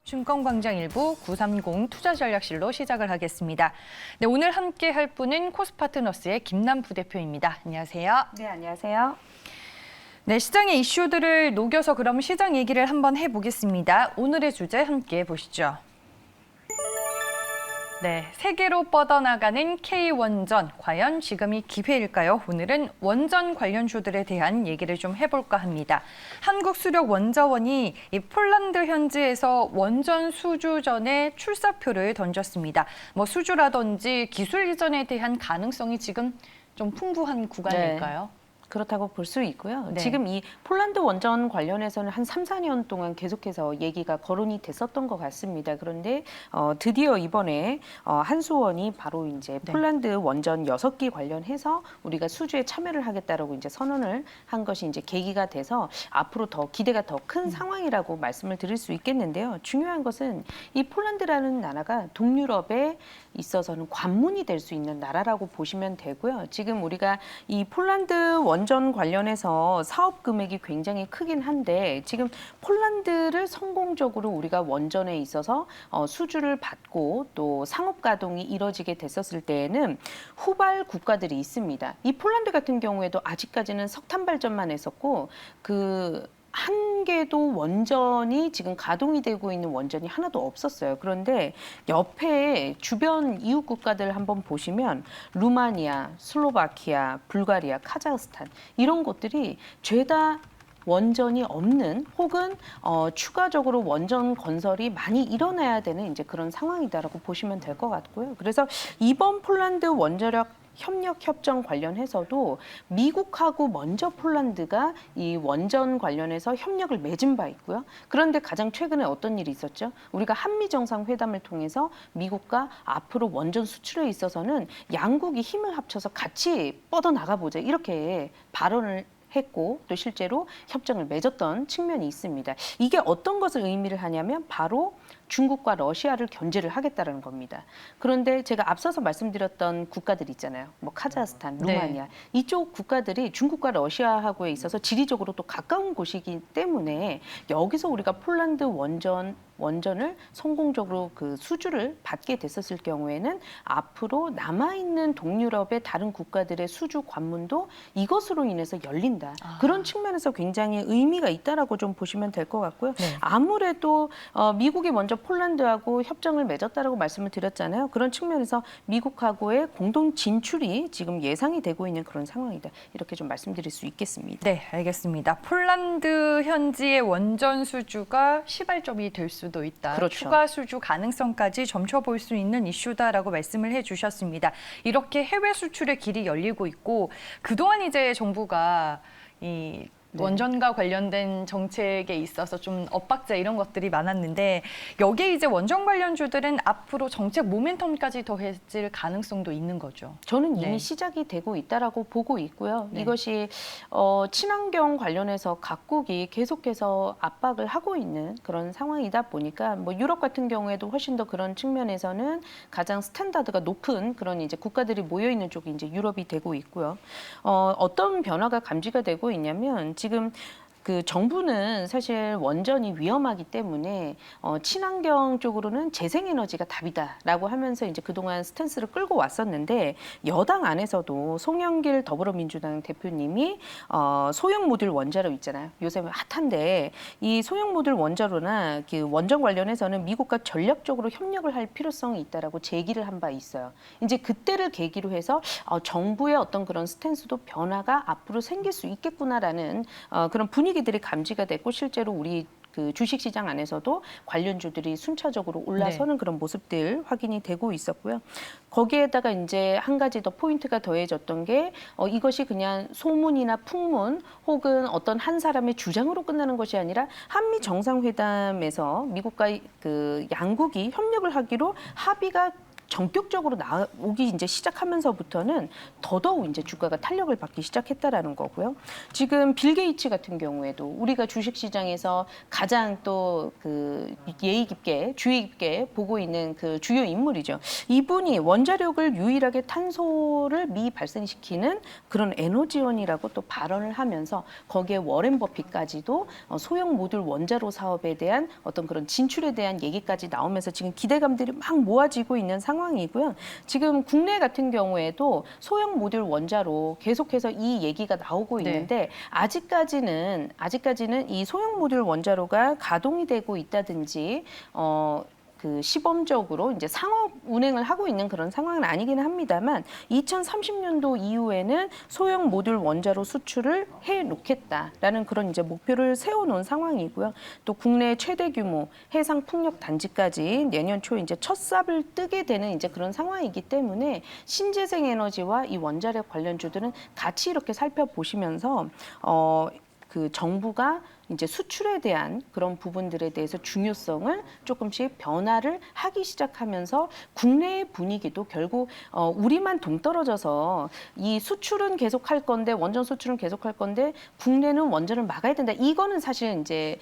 증권광장 일부 930 투자전략실로 시작을 하겠습니다. 네, 오늘 함께 할 분은 코스파트너스의 김남 부대표입니다. 안녕하세요. 네, 안녕하세요. 네, 시장의 이슈들을 녹여서 그럼 시장 얘기를 한번 해보겠습니다. 오늘의 주제 함께 보시죠. 네, 세계로 뻗어나가는 K원전, 과연 지금이 기회일까요? 오늘은 원전 관련주들에 대한 얘기를 좀 해볼까 합니다. 한국수력원자원이 이 폴란드 현지에서 원전 수주전에 출사표를 던졌습니다. 뭐 수주라든지 기술 이전에 대한 가능성이 지금 좀 풍부한 구간일까요? 그렇다고 볼 수 있고요. 네. 지금 이 폴란드 원전 관련해서는 한 3, 4년 동안 계속해서 얘기가 거론이 됐었던 것 같습니다. 그런데 드디어 이번에 한수원이 바로 이제 폴란드 원전 6기 관련해서 우리가 수주에 참여를 하겠다라고 이제 선언을 한 것이 이제 계기가 돼서 앞으로 더 기대가 더 큰 상황이라고 말씀을 드릴 수 있겠는데요. 중요한 것은 이 폴란드라는 나라가 동유럽에 있어서는 관문이 될 수 있는 나라라고 보시면 되고요. 지금 우리가 이 폴란드 원전 관련해서 사업 금액이 굉장히 크긴 한데 지금 폴란드를 성공적으로 우리가 원전에 있어서 수주를 받고 또 상업 가동이 이뤄지게 됐었을 때에는 후발 국가들이 있습니다. 이 폴란드 같은 경우에도 아직까지는 석탄 발전만 했었고 한 개도 원전이 지금 가동이 되고 있는 원전이 하나도 없었어요. 그런데 옆에 주변 이웃 국가들 한번 보시면 루마니아, 슬로바키아, 불가리아, 카자흐스탄 이런 곳들이 죄다 원전이 없는 혹은 추가적으로 원전 건설이 많이 일어나야 되는 이제 그런 상황이다라고 보시면 될 것 같고요. 그래서 이번 폴란드 원자력 협력 협정 관련해서도 미국하고 먼저 폴란드가 이 원전 관련해서 협력을 맺은 바 있고요. 그런데 가장 최근에 어떤 일이 있었죠? 우리가 한미 정상회담을 통해서 미국과 앞으로 원전 수출에 있어서는 양국이 힘을 합쳐서 같이 뻗어나가 보자 이렇게 발언을 했고 또 실제로 협정을 맺었던 측면이 있습니다. 이게 어떤 것을 의미를 하냐면 바로 중국과 러시아를 견제를 하겠다는 겁니다. 그런데 제가 앞서서 말씀드렸던 국가들 있잖아요. 뭐 카자흐스탄, 루마니아 이쪽 국가들이 중국과 러시아하고에 있어서 지리적으로 또 가까운 곳이기 때문에 여기서 우리가 폴란드 원전을 성공적으로 그 수주를 받게 됐었을 경우에는 앞으로 남아있는 동유럽의 다른 국가들의 수주 관문도 이것으로 인해서 열린다. 그런 측면에서 굉장히 의미가 있다라고 좀 보시면 될 것 같고요. 아무래도 미국이 먼저 폴란드하고 협정을 맺었다라고 말씀을 드렸잖아요. 그런 측면에서 미국하고의 공동 진출이 지금 예상이 되고 있는 그런 상황이다. 이렇게 좀 말씀드릴 수 있겠습니다. 네, 알겠습니다. 폴란드 현지의 원전 수주가 시발점이 될 수도 있다. 그렇죠. 추가 수주 가능성까지 점쳐볼 수 있는 이슈다라고 말씀을 해주셨습니다. 이렇게 해외 수출의 길이 열리고 있고 그동안 이제 정부가 이 원전과 관련된 정책에 있어서 좀 엇박자 이런 것들이 많았는데 여기에 이제 원전 관련주들은 앞으로 정책 모멘텀까지 더해질 가능성도 있는 거죠. 저는 이미 시작이 되고 있다라고 보고 있고요. 이것이 친환경 관련해서 각국이 계속해서 압박을 하고 있는 그런 상황이다 보니까 뭐 유럽 같은 경우에도 훨씬 더 그런 측면에서는 가장 스탠다드가 높은 그런 이제 국가들이 모여 있는 쪽이 이제 유럽이 되고 있고요. 어떤 변화가 감지가 되고 있냐면 지금 그 정부는 사실 원전이 위험하기 때문에 친환경 쪽으로는 재생에너지가 답이다라고 하면서 이제 그동안 스탠스를 끌고 왔었는데 여당 안에서도 송영길 더불어민주당 대표님이 소형 모듈 원자로 있잖아요. 요새 핫한데 이 소형 모듈 원자로나 그 원전 관련해서는 미국과 전략적으로 협력을 할 필요성이 있다라고 제기를 한 바 있어요. 이제 그때를 계기로 해서 정부의 어떤 그런 스탠스도 변화가 앞으로 생길 수 있겠구나라는 그런 분위기들이 감지가 됐고 실제로 우리 그 주식시장 안에서도 관련주들이 순차적으로 올라서는 그런 모습들 확인이 되고 있었고요. 거기에다가 이제 한 가지 더 포인트가 더해졌던 게 이것이 그냥 소문이나 풍문 혹은 어떤 한 사람의 주장으로 끝나는 것이 아니라 한미 정상회담에서 미국과 그 양국이 협력을 하기로 합의가 전격적으로 나오기 이제 시작하면서부터는 더더욱 이제 주가가 탄력을 받기 시작했다라는 거고요. 지금 빌 게이츠 같은 경우에도 우리가 주식시장에서 가장 또 그 예의 깊게 주의 깊게 보고 있는 그 주요 인물이죠. 이분이 원자력을 유일하게 탄소를 미발생시키는 그런 에너지원이라고 또 발언을 하면서 거기에 워렌 버핏까지도 소형 모듈 원자로 사업에 대한 어떤 그런 진출에 대한 얘기까지 나오면서 지금 기대감들이 막 모아지고 있는 상황이고요. 지금 국내 같은 경우에도 소형 모듈 원자로 계속해서 이 얘기가 나오고 있는데 아직까지는 이 소형 모듈 원자로가 가동이 되고 있다든지 그 시범적으로 이제 상업 운행을 하고 있는 그런 상황은 아니기는 합니다만 2030년도 이후에는 소형 모듈 원자로 수출을 해 놓겠다라는 그런 이제 목표를 세워놓은 상황이고요. 또 국내 최대 규모 해상 풍력 단지까지 내년 초에 이제 첫 삽을 뜨게 되는 이제 그런 상황이기 때문에 신재생 에너지와 이 원자력 관련주들은 같이 이렇게 살펴보시면서 그 정부가 이제 수출에 대한 그런 부분들에 대해서 중요성을 조금씩 변화를 하기 시작하면서 국내의 분위기도 결국 우리만 동떨어져서 이 수출은 계속할 건데 원전 수출은 계속할 건데 국내는 원전을 막아야 된다. 이거는 사실 이제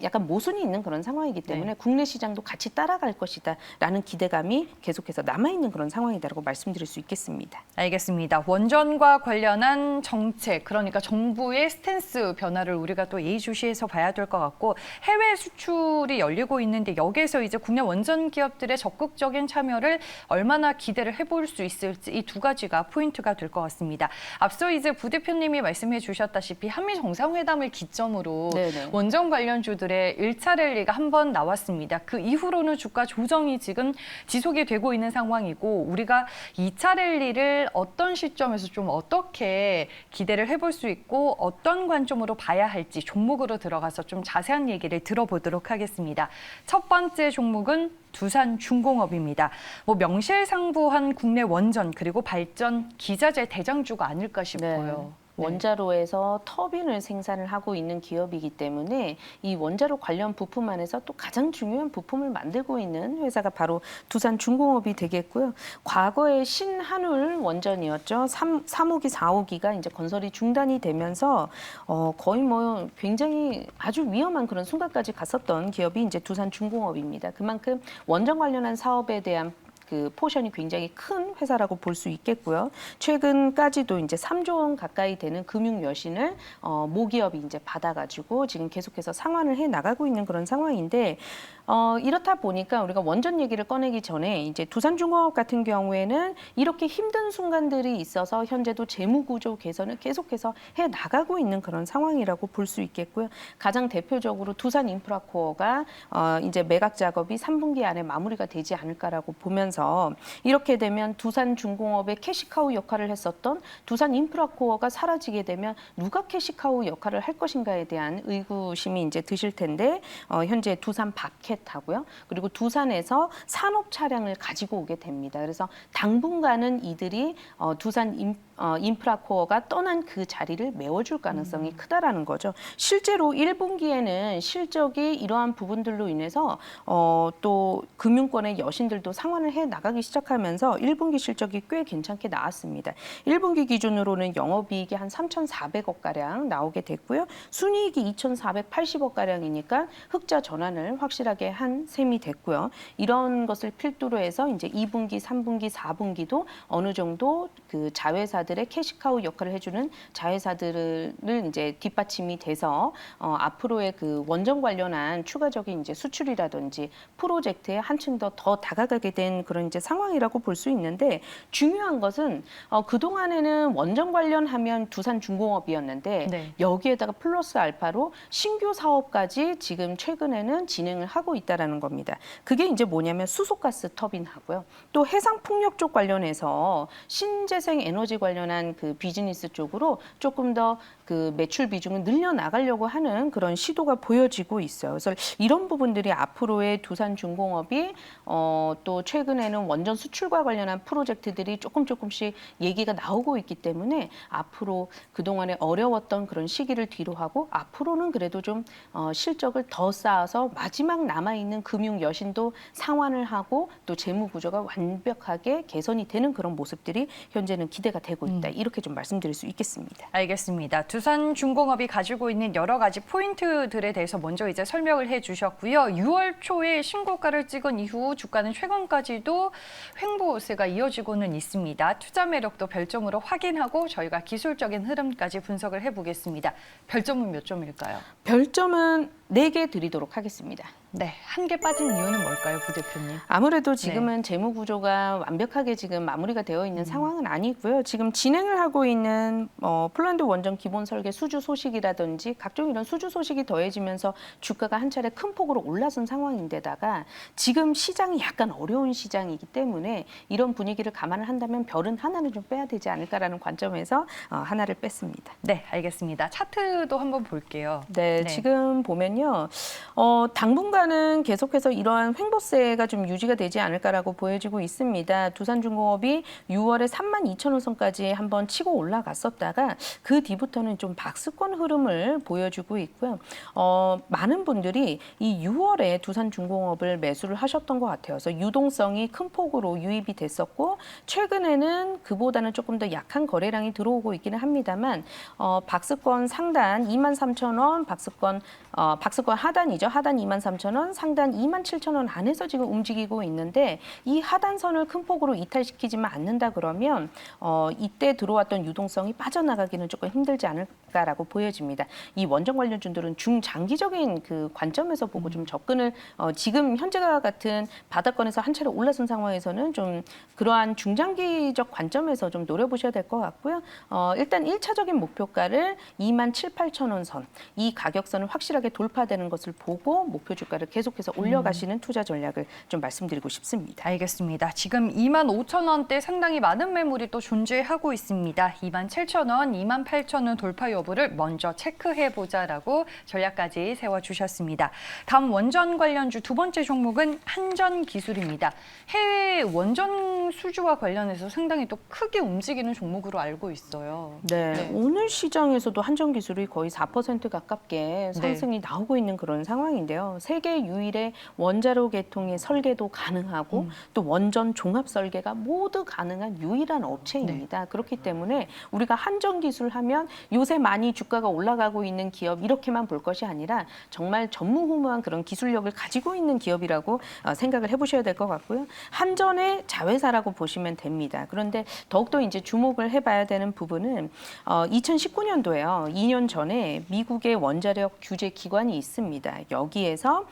약간 모순이 있는 그런 상황이기 때문에 국내 시장도 같이 따라갈 것이다라는 기대감이 계속해서 남아 있는 그런 상황이다라고 말씀드릴 수 있겠습니다. 알겠습니다. 원전과 관련한 정책, 그러니까 정부의 스탠스 변화를 우리가 또 예의주시해서 봐야 될 것 같고 해외 수출이 열리고 있는데 여기에서 이제 국내 원전 기업들의 적극적인 참여를 얼마나 기대를 해볼 수 있을지 이 두 가지가 포인트가 될 것 같습니다. 앞서 이제 부 대표님이 말씀해 주셨다시피 한미 정상회담을 기점으로 원전 관련주들의 1차 랠리가 한 번 나왔습니다. 그 이후로는 주가 조정이 지금 지속이 되고 있는 상황이고 우리가 2차 랠리를 어떤 시점에서 좀 어떻게 기대를 해볼 수 있고 어떤 관점으로 봐야 할지 종목으로 들어가서 좀 자세한 얘기를 들어보도록 하겠습니다. 첫 번째 종목은 두산중공업입니다. 명실상부한 국내 원전 그리고 발전 기자재 대장주가 아닐까 싶어요. 원자로에서 터빈을 생산을 하고 있는 기업이기 때문에 이 원자로 관련 부품 안에서 또 가장 중요한 부품을 만들고 있는 회사가 바로 두산중공업이 되겠고요. 과거에 신한울 원전이었죠. 3호기, 4호기가 이제 건설이 중단이 되면서 거의 굉장히 아주 위험한 그런 순간까지 갔었던 기업이 이제 두산중공업입니다. 그만큼 원전 관련한 사업에 대한 그 포션이 굉장히 큰 회사라고 볼 수 있겠고요. 최근까지도 이제 3조 원 가까이 되는 금융 여신을 모기업이 이제 받아가지고 지금 계속해서 상환을 해 나가고 있는 그런 상황인데 이렇다 보니까 우리가 원전 얘기를 꺼내기 전에 이제 두산중공업 같은 경우에는 이렇게 힘든 순간들이 있어서 현재도 재무구조 개선을 계속해서 해 나가고 있는 그런 상황이라고 볼 수 있겠고요. 가장 대표적으로 두산인프라코어가 이제 매각 작업이 3분기 안에 마무리가 되지 않을까라고 보면서 이렇게 되면 두산중공업의 캐시카우 역할을 했었던 두산인프라코어가 사라지게 되면 누가 캐시카우 역할을 할 것인가에 대한 의구심이 이제 드실 텐데 현재 두산바켓하고요. 그리고 두산에서 산업 차량을 가지고 오게 됩니다. 그래서 당분간은 이들이 인프라코어가 떠난 그 자리를 메워줄 가능성이 크다라는 거죠. 실제로 1분기에는 실적이 이러한 부분들로 인해서 또 금융권의 여신들도 상환을 해 나가기 시작하면서 1분기 실적이 꽤 괜찮게 나왔습니다. 1분기 기준으로는 영업이익이 한 3,400억 가량 나오게 됐고요. 순이익이 2,480억 가량이니까 흑자 전환을 확실하게 한 셈이 됐고요. 이런 것을 필두로 해서 이제 2분기, 3분기, 4분기도 어느 정도 그 자회사들의 캐시카우 역할을 해주는 자회사들을 이제 뒷받침이 돼서 앞으로의 그 원전 관련한 추가적인 이제 수출이라든지 프로젝트에 한층 더 다가가게 된 그런 이제 상황이라고 볼 수 있는데 중요한 것은 그동안에는 원전 관련하면 두산중공업이었는데 여기에다가 플러스 알파로 신규 사업까지 지금 최근에는 진행을 하고 있다라는 겁니다. 그게 이제 뭐냐면 수소가스 터빈하고요. 또 해상 풍력 쪽 관련해서 신재생 에너지 관련 관련한 그 비즈니스 쪽으로 조금 더 그 매출 비중을 늘려나가려고 하는 그런 시도가 보여지고 있어요. 그래서 이런 부분들이 앞으로의 두산중공업이 또 최근에는 원전 수출과 관련한 프로젝트들이 조금씩 얘기가 나오고 있기 때문에 앞으로 그동안에 어려웠던 그런 시기를 뒤로 하고 앞으로는 그래도 좀 실적을 더 쌓아서 마지막 남아있는 금융 여신도 상환을 하고 또 재무 구조가 완벽하게 개선이 되는 그런 모습들이 현재는 기대가 되고 있다. 이렇게 좀 말씀드릴 수 있겠습니다. 알겠습니다. 두산중공업이 가지고 있는 여러 가지 포인트들에 대해서 먼저 이제 설명을 해주셨고요. 6월 초에 신고가를 찍은 이후 주가는 최근까지도 횡보세가 이어지고는 있습니다. 투자 매력도 별점으로 확인하고 저희가 기술적인 흐름까지 분석을 해보겠습니다. 별점은 몇 점일까요? 별점은 4개 드리도록 하겠습니다. 네, 한 개 빠진 이유는 뭘까요, 부대표님? 아무래도 지금은 재무 구조가 완벽하게 지금 마무리가 되어 있는 상황은 아니고요. 지금 진행을 하고 있는 폴란드 원전 기본 설계 수주 소식이라든지 각종 이런 수주 소식이 더해지면서 주가가 한 차례 큰 폭으로 올라선 상황인데다가 지금 시장이 약간 어려운 시장이기 때문에 이런 분위기를 감안을 한다면 별은 하나는 좀 빼야 되지 않을까라는 관점에서 하나를 뺐습니다. 네, 알겠습니다. 차트도 한번 볼게요. 네, 지금 보면요. 당분간은 계속해서 이러한 횡보세가 좀 유지가 되지 않을까라고 보여지고 있습니다. 두산중공업이 6월에 32,000원 선까지 한번 치고 올라갔었다가 그 뒤부터는 좀 박스권 흐름을 보여주고 있고요. 많은 분들이 이 6월에 두산중공업을 매수를 하셨던 것 같아요. 그래서 유동성이 큰 폭으로 유입이 됐었고 최근에는 그보다는 조금 더 약한 거래량이 들어오고 있기는 합니다만 박스권 상단 23,000원, 박스권 하단이죠. 하단 23,000원, 상단 27,000원 안에서 지금 움직이고 있는데 이 하단선을 큰 폭으로 이탈시키지만 않는다 그러면 이때 들어왔던 유동성이 빠져나가기는 조금 힘들지 않을까라고 보여집니다. 이 원전 관련주들은 중장기적인 그 관점에서 보고 좀 접근을 지금 현재와 같은 바닥권에서 한 차례 올라선 상황에서는 좀 그러한 중장기적 관점에서 좀 노려보셔야 될 것 같고요. 일단 1차적인 목표가를 27,800원 선, 이 가격선을 확실하게 돌파되는 것을 보고 목표 주가를 계속해서 올려가시는 투자 전략을 좀 말씀드리고 싶습니다. 알겠습니다. 지금 25,000원대 상당히 많은 매물이 또 존재하고 있습니다. 27,000원, 28,000원 돌파 여부를 먼저 체크해보자라고 전략까지 세워주셨습니다. 다음 원전 관련주 두 번째 종목은 한전기술입니다. 해외 원전 수주와 관련해서 상당히 또 크게 움직이는 종목으로 알고 있어요. 네, 오늘 시장에서도 한전기술이 거의 4% 가깝게 상승이 나오고 있는 그런 상황인데요. 세계 유일의 원자로 계통의 설계도 가능하고 또 원전 종합 설계가 모두 가능한 유일한 업체입니다. 그렇기 때문에 우리가 한전기술 하면 요새 많이 주가가 올라가고 있는 기업 이렇게만 볼 것이 아니라 정말 전무후무한 그런 기술력을 가지고 있는 기업이라고 생각을 해보셔야 될 것 같고요. 한전의 자회사라고 보시면 됩니다. 그런데 더욱더 이제 주목을 해봐야 되는 부분은 2019년도에요. 2년 전에 미국의 원자력 규제 기관이 있습니다. 여기에서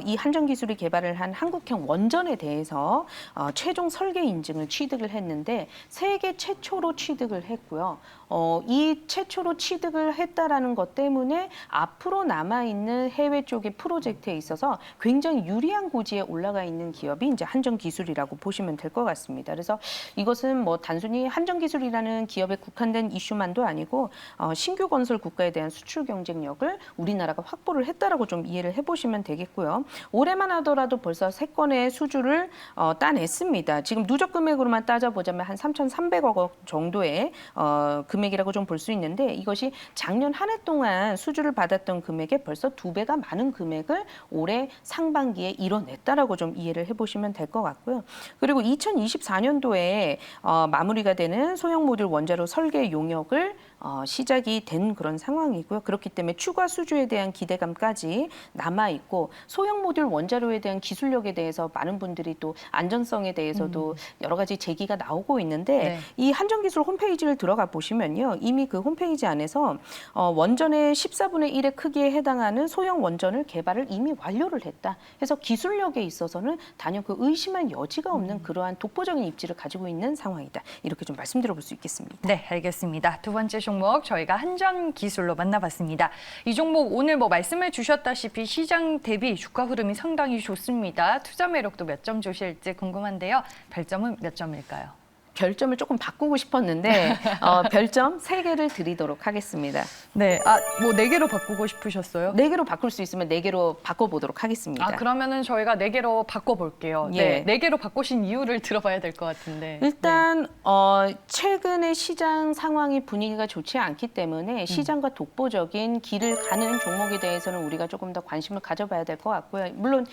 이 한전기술이 개발을 한 한국형 원전에 대해서 최종 설계 인증을 취득을 했는데 세계 최초로 취득을 했고요. 이 최초로 취득을 했다라는 것 때문에 앞으로 남아있는 해외 쪽의 프로젝트에 있어서 굉장히 유리한 고지에 올라가 있는 기업이 이제 한전기술이라고 보시면 될 것 같습니다. 그래서 이것은 뭐 단순히 한전기술이라는 기업에 국한된 이슈만도 아니고 신규 건설 국가에 대한 수출 경쟁력을 우리나라가 확보를 했다라고 좀 이해를 해보시면 되겠고요. 올해만 하더라도 벌써 3건의 수주를 따냈습니다. 지금 누적 금액으로만 따져보자면 한 3,300억 원 정도의 금액이라고 좀 볼 수 있는데 이것이 작년 한 해 동안 수주를 받았던 금액에 벌써 2배가 많은 금액을 올해 상반기에 이뤄냈다라고 좀 이해를 해보시면 될 것 같고요. 그리고 2024년도에 마무리가 되는 소형 모듈 원자로 설계 용역을 시작이 된 그런 상황이고요. 그렇기 때문에 추가 수주에 대한 기대감까지 남아있고 소형 모듈 원자로에 대한 기술력에 대해서 많은 분들이 또 안전성에 대해서도 여러 가지 제기가 나오고 있는데 이 한전기술 홈페이지를 들어가 보시면요. 이미 그 홈페이지 안에서 원전의 14분의 1의 크기에 해당하는 소형 원전을 개발을 이미 완료를 했다. 그래서 기술력에 있어서는 단연 그 의심할 여지가 없는 그러한 독보적인 입지를 가지고 있는 상황이다. 이렇게 좀 말씀드려볼 수 있겠습니다. 네, 알겠습니다. 두 번째 종목 저희가 한전기술로 만나봤습니다. 이 종목 오늘 뭐 말씀해 주셨다시피 시장 대비 주가 흐름이 상당히 좋습니다. 투자 매력도 몇 점 주실지 궁금한데요. 별점은 몇 점일까요? 별점을 조금 바꾸고 싶었는데 별점 3개를 드리도록 하겠습니다. 네, 뭐 4개로 바꾸고 싶으셨어요? 4개로 바꿀 수 있으면 4개로 바꿔보도록 하겠습니다. 그러면은 저희가 4개로 바꿔볼게요. 예. 네, 4개로 바꾸신 이유를 들어봐야 될 것 같은데. 일단 최근에 시장 상황이 분위기가 좋지 않기 때문에 시장과 독보적인 길을 가는 종목에 대해서는 우리가 조금 더 관심을 가져봐야 될 것 같고요. 물론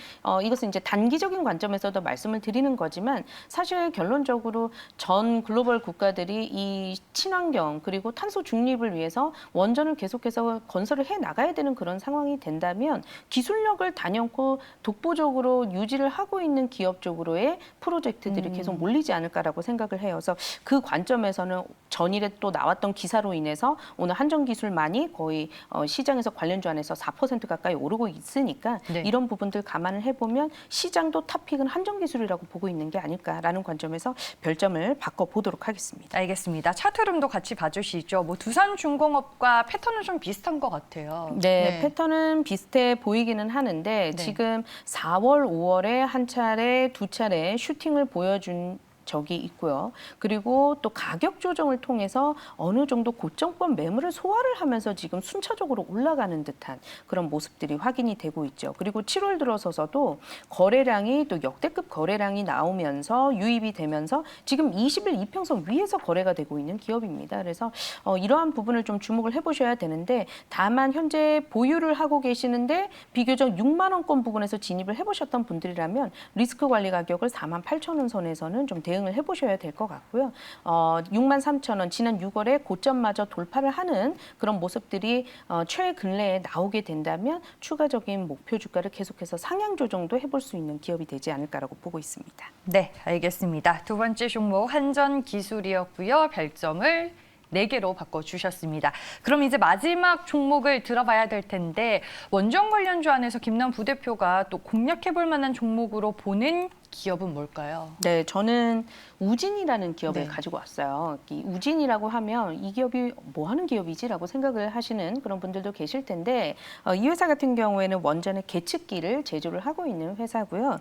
이것은 이제 단기적인 관점에서도 말씀을 드리는 거지만 사실 결론적으로 전 글로벌 국가들이 이 친환경 그리고 탄소 중립을 위해서 원전을 계속해서 건설을 해 나가야 되는 그런 상황이 된다면 기술력을 단연코 독보적으로 유지를 하고 있는 기업 쪽으로의 프로젝트들이 계속 몰리지 않을까라고 생각을 해요. 그래서 그 관점에서는 전일에 또 나왔던 기사로 인해서 오늘 한전기술만이 거의 시장에서 관련주 안에서 4% 가까이 오르고 있으니까 네. 이런 부분들 감안을 해보면 시장도 탑픽은 한전기술이라고 보고 있는 게 아닐까라는 관점에서 별점을 바꿔보도록 하겠습니다. 알겠습니다. 차트 흐름도 같이 봐주시죠. 뭐 두산중공업과 패턴은 좀 비슷한 것 같아요. 네, 패턴은 비슷해 보이기는 하는데 지금 4월, 5월에 한 차례, 두 차례 슈팅을 보여준 적이 있고요. 그리고 또 가격 조정을 통해서 어느 정도 고점권 매물을 소화를 하면서 지금 순차적으로 올라가는 듯한 그런 모습들이 확인이 되고 있죠. 그리고 7월 들어서서도 거래량이 또 역대급 거래량이 나오면서 유입이 되면서 지금 20일 이평선 위에서 거래가 되고 있는 기업입니다. 그래서 이러한 부분을 좀 주목을 해보셔야 되는데 다만 현재 보유를 하고 계시는데 비교적 6만 원권 부분에서 진입을 해보셨던 분들이라면 리스크 관리 가격을 48,000원 선에서는 좀 대응을 해보셔야 될 것 같고요. 63,000원 지난 6월에 고점마저 돌파를 하는 그런 모습들이 최근래에 나오게 된다면 추가적인 목표 주가를 계속해서 상향 조정도 해볼 수 있는 기업이 되지 않을까라고 보고 있습니다. 네, 알겠습니다. 두 번째 종목 한전기술이었고요. 별점을 4개로 바꿔주셨습니다. 그럼 이제 마지막 종목을 들어봐야 될 텐데 원전 관련주 안에서 김남 부대표가 또 공략해볼 만한 종목으로 보는 기업은 뭘까요? 네, 저는 우진이라는 기업을 네. 가지고 왔어요. 이 우진이라고 하면 이 기업이 뭐 하는 기업이지라고 생각을 하시는 그런 분들도 계실 텐데 이 회사 같은 경우에는 원전의 계측기를 제조를 하고 있는 회사고요.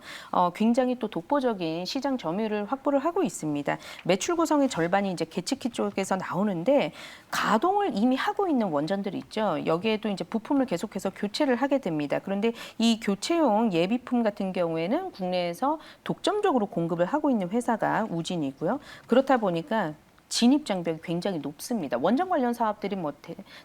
굉장히 또 독보적인 시장 점유율을 확보를 하고 있습니다. 매출 구성의 절반이 이제 계측기 쪽에서 나오는데 가동을 이미 하고 있는 원전들이 있죠. 여기에도 이제 부품을 계속해서 교체를 하게 됩니다. 그런데 이 교체용 예비품 같은 경우에는 국내에서 독점적으로 공급을 하고 있는 회사가 우진이고요. 그렇다 보니까 진입 장벽이 굉장히 높습니다. 원전 관련 사업들이 뭐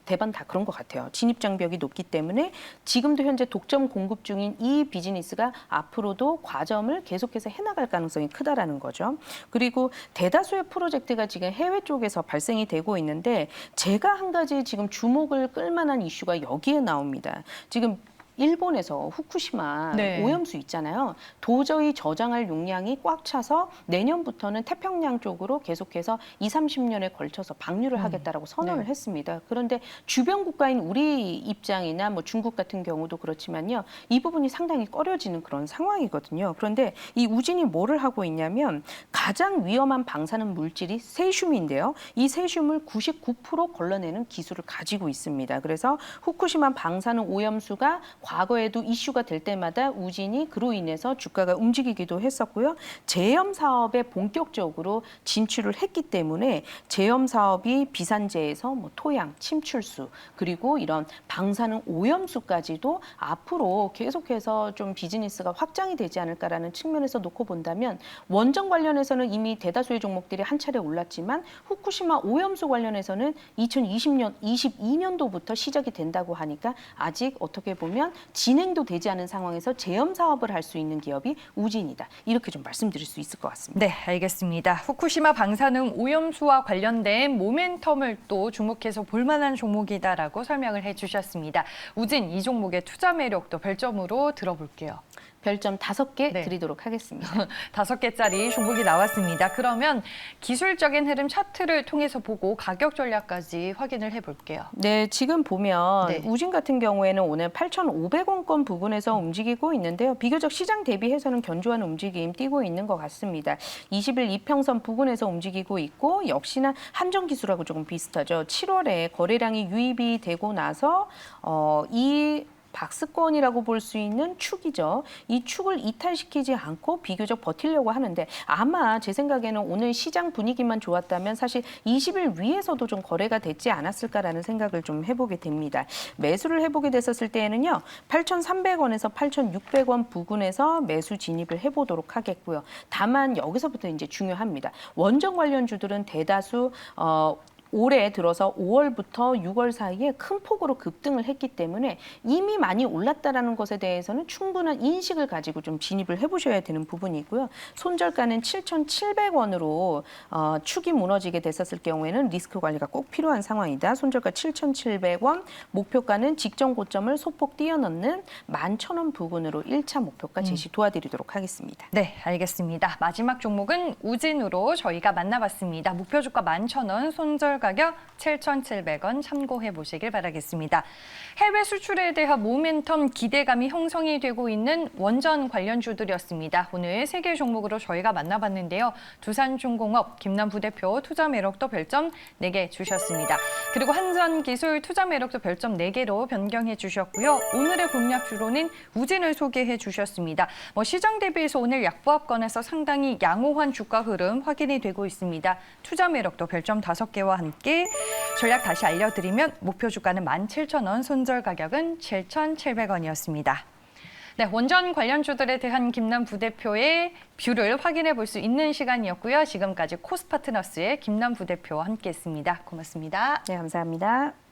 대반 다 그런 것 같아요. 진입 장벽이 높기 때문에 지금도 현재 독점 공급 중인 이 비즈니스가 앞으로도 과점을 계속해서 해나갈 가능성이 크다라는 거죠. 그리고 대다수의 프로젝트가 지금 해외 쪽에서 발생이 되고 있는데 제가 한 가지 지금 주목을 끌만한 이슈가 여기에 나옵니다. 지금 일본에서 후쿠시마 네. 오염수 있잖아요. 도저히 저장할 용량이 꽉 차서 내년부터는 태평양 쪽으로 계속해서 20-30년에 걸쳐서 방류를 하겠다라고 선언을 네. 했습니다. 그런데 주변 국가인 우리 입장이나 뭐 중국 같은 경우도 그렇지만요. 이 부분이 상당히 꺼려지는 그런 상황이거든요. 그런데 이 우진이 뭐를 하고 있냐면 가장 위험한 방사능 물질이 세슘인데요. 이 세슘을 99% 걸러내는 기술을 가지고 있습니다. 그래서 후쿠시마 방사능 오염수가 과거에도 이슈가 될 때마다 우진이 그로 인해서 주가가 움직이기도 했었고요. 제염 사업에 본격적으로 진출을 했기 때문에 제염 사업이 비산재에서 뭐 토양, 침출수 그리고 이런 방사능 오염수까지도 앞으로 계속해서 좀 비즈니스가 확장이 되지 않을까라는 측면에서 놓고 본다면 원전 관련해서는 이미 대다수의 종목들이 한 차례 올랐지만 후쿠시마 오염수 관련해서는 22년도부터 시작이 된다고 하니까 아직 어떻게 보면 진행도 되지 않은 상황에서 제염 사업을 할 수 있는 기업이 우진이다. 이렇게 좀 말씀드릴 수 있을 것 같습니다. 네, 알겠습니다. 후쿠시마 방사능 오염수와 관련된 모멘텀을 또 주목해서 볼만한 종목이다라고 설명을 해주셨습니다. 우진, 이 종목의 투자 매력도 별점으로 들어볼게요. 별점 5개 네. 드리도록 하겠습니다. 5개짜리 종목이 나왔습니다. 그러면 기술적인 흐름 차트를 통해서 보고 가격 전략까지 확인을 해볼게요. 네, 지금 보면 네. 우진 같은 경우에는 오늘 8,500원권 부근에서 움직이고 있는데요. 비교적 시장 대비해서는 견조한 움직임 띄고 있는 것 같습니다. 20일 이평선 부근에서 움직이고 있고 역시나 한전기술하고 조금 비슷하죠. 7월에 거래량이 유입이 되고 나서 이 박스권이라고 볼 수 있는 축이죠. 이 축을 이탈시키지 않고 비교적 버티려고 하는데 아마 제 생각에는 오늘 시장 분위기만 좋았다면 사실 20일 위에서도 좀 거래가 됐지 않았을까라는 생각을 좀 해보게 됩니다. 매수를 해보게 됐었을 때에는요. 8,300원에서 8,600원 부근에서 매수 진입을 해보도록 하겠고요. 다만 여기서부터 이제 중요합니다. 원전 관련주들은 대다수 올해 들어서 5월부터 6월 사이에 큰 폭으로 급등을 했기 때문에 이미 많이 올랐다라는 것에 대해서는 충분한 인식을 가지고 좀 진입을 해보셔야 되는 부분이고요. 손절가는 7,700원으로 축이 무너지게 됐었을 경우에는 리스크 관리가 꼭 필요한 상황이다. 손절가 7,700원, 목표가는 직전 고점을 소폭 뛰어넘는 11,000원 부근으로 1차 목표가 제시 도와드리도록 하겠습니다. 네, 알겠습니다. 마지막 종목은 우진으로 저희가 만나봤습니다. 목표 주가 11,000원, 손절 가격 7,700원 참고해 보시길 바라겠습니다. 해외 수출에 대한 모멘텀 기대감이 형성이 되고 있는 원전 관련주들이었습니다. 오늘 3개 종목으로 저희가 만나봤는데요. 두산중공업 김남 부대표 투자 매력도 별점 4개 주셨습니다. 그리고 한전기술 투자 매력도 별점 4개로 변경해 주셨고요. 오늘의 공략주로는 우진을 소개해 주셨습니다. 시장 대비해서 오늘 약보합권에서 상당히 양호한 주가 흐름 확인이 되고 있습니다. 투자 매력도 별점 5개와 함께 전략 다시 알려드리면 목표 주가는 17,000원, 손절 가격은 7,700원이었습니다. 네, 원전 관련주들에 대한 김남 부대표의 뷰를 확인해 볼 수 있는 시간이었고요. 지금까지 코스파트너스의 김남 부대표와 함께했습니다. 고맙습니다. 네, 감사합니다.